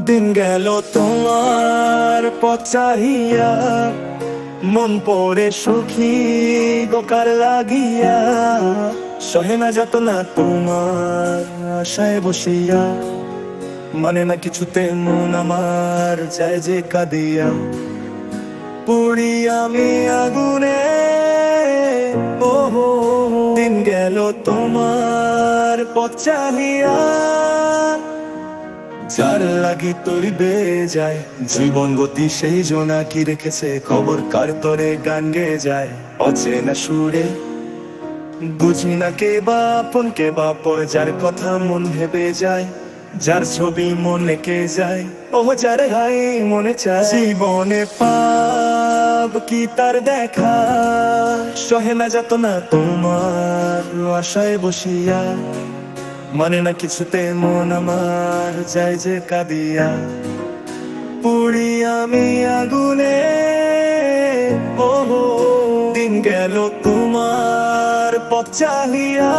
দিন গেল তোমার পথ চাহিয়া, মন পড়ে সুখী গোকার লাগিয়া, সহে না যত না তোমার আশায় বসিয়া, মানে না কিছুতে মন আমার যায় যে কাঁদিয়া। পুড়ি আমি আগুনে, ও দিন গেল তোমার পথ চাহিয়া, যার লাগি তৈবে যায় জীবন গতি, সেই জোনাকি রেখেছে খবর কার তরে গান গেয়ে যায় অচেনা সুরে। বুঝি না কে বা আপন কে বা পর, যার কথা মন ভেবে যায়, যার ছবি মনে কে যায়, ও যার হাই মনে চায়। জীবনে পাব কি তার দেখা, সহে না যত না তোমার আশায় বসিয়া, মানে না কিছুতে মন আমার যায় যে কাঁদিয়া। পুড়ি আমি আগুনে, ও দিন গেল তোমার পথ চাহিয়া।